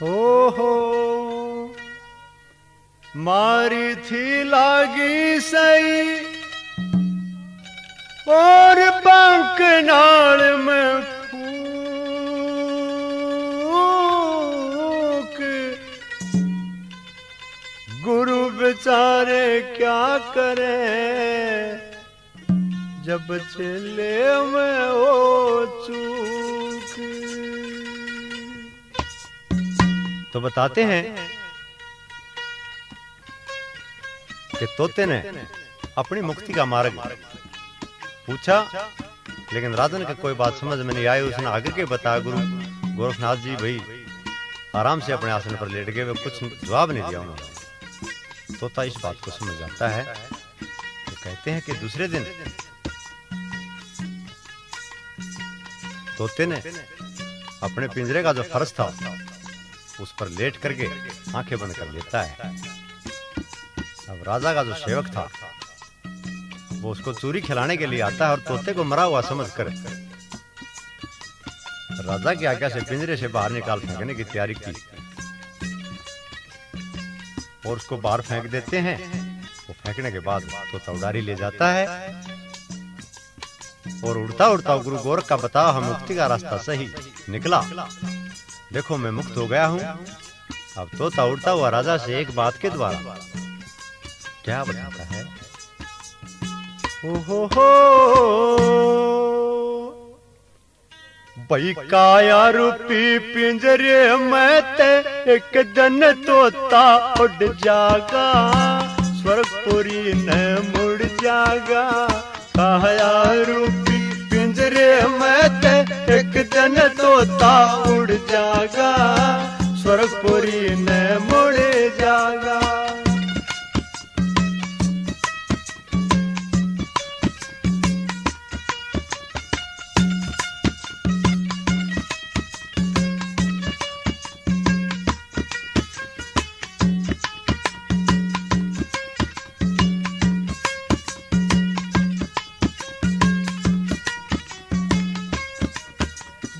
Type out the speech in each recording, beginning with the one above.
ओहो मारी थी लागी सही और बंकनाल में फूक। गुरु बेचारे क्या करे जब चले में हो चूक। तो बताते हैं कि तोते ने अपनी मुक्ति का मार्ग पूछा, लेकिन राजन का कोई बात समझ में नहीं आई। उसने आगे के बताया, गुरु गोरखनाथ जी भाई आराम से अपने आसन पर लेट गए, वे कुछ जवाब नहीं दिया उन्होंने। तोता इस बात को समझ जाता है तो कहते हैं कि दूसरे दिन तोते ने अपने पिंजरे का जो फर्श था उस पर लेट करके आंखें बंद कर लेता है। अब राजा का जो सेवक था वो उसको चूरी खिलाने के लिए आता है और तोते को मरा हुआ समझकर राजा की आज्ञा से पिंजरे से बाहर निकाल फेंकने की तैयारी की और उसको बाहर फेंक देते हैं। वो फेंकने के बाद तोता उड़ारी ले जाता है और उड़ता उड़ता गुरु गोरख का बताओ हम मुक्ति का रास्ता सही निकला, देखो मैं मुक्त हो गया हूं। अब तोता उड़ता हुआ राजा से एक बात के द्वारा क्या बताता है। ओहो भाई काया रूपी पिंजरे में ते एक दिन तोता उड़ जागा, स्वर्गपुरी न मुड़ जागा। काया रूपी पिंजरे में ते एक दिन तोता उड़ जागा, स्वर्गपुरी न मुड़ जागा।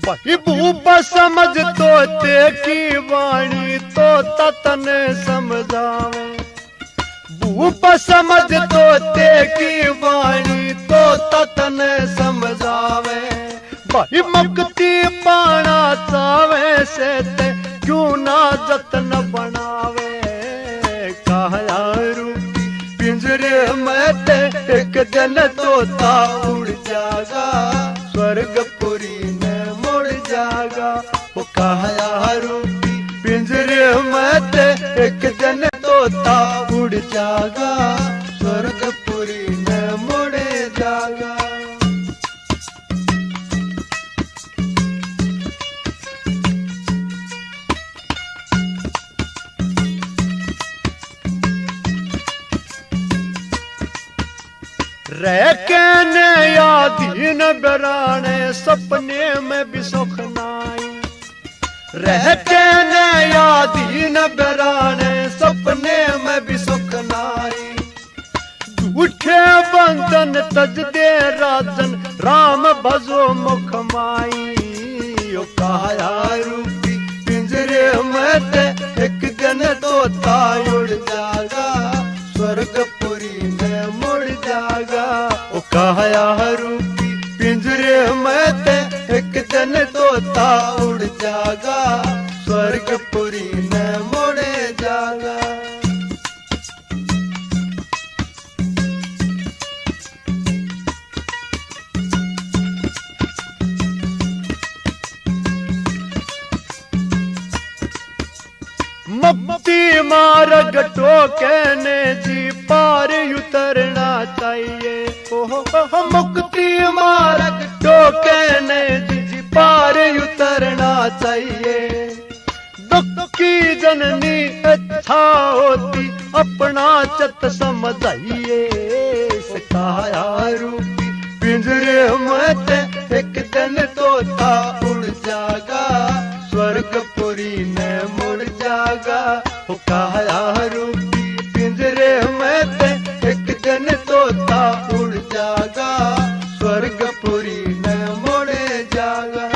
भाई भूपा समझ तोते की वाणी तो तन समझावे। भूपा समझ तोते की वाणी तो तन समझावे। भाई मुक्ति पाना चावे से ते क्यों ना जतन बनावे। काया रूपी पिंजरे में ते एक दिन तोता उड़ जागा, स्वर्गपुरी जागा। वो काया रूपी पिंजरे में ते एक दिन तोता उड़ जागा, स्वर्गपुरी में मुड़े जागा। रह के ने यादीन बराने सपने में भी सुख नाई। रह के ने यादीन बराने सपने में भी सुख नाई। झूठे बंधन तज दे राजन राम भजो मुख माई। ओ काया रूपी पिंजरे में ते एक दिन तोता उड़ जागा, स्वर्गपुरी में मुड़ जागा। ओ काया रूपी पिंजरे में ते एक दिन तोता उड़ जागा, स्वर्गपुरी में मुड़े जागा। मुक्ति मार्ग टोकने जी पार उतरना चाहिए। ओहो मुक्ति मार्ग टोकने जी पार उतरना चाहिए। दुख की जननी अच्छा होती अपना चत समझाइए। काया रूपी पिंजरे में ते एक दिन तोता उड़ जागा, स्वर्गपुरी ने मुड़ जागा। वो काया रूपी पिंजरे में ते एक दिन तोता उड़ जागा, स्वर्गपुरी ने मुड़ जागा।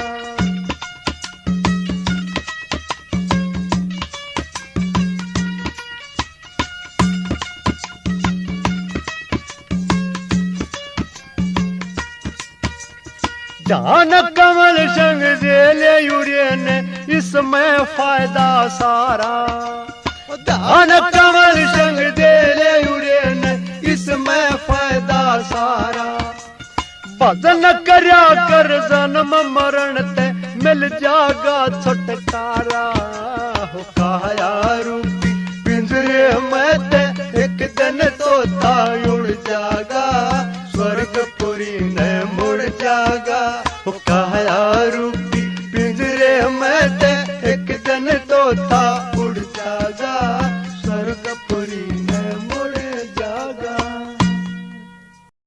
ध्यान कमल संग जेले युरे ने इसमें फायदा सारा। ध्यान कमल संग जेले युरे ने इसमें फायदा सारा। भजन करया कर जन्म मरण ते मिल जागा छुटकारा। हो काया रूपी पिंजरे में ते एक दिन तोता उड़ जागा, स्वर्गपुरी ने मुड़ जागा। हो काया रूपी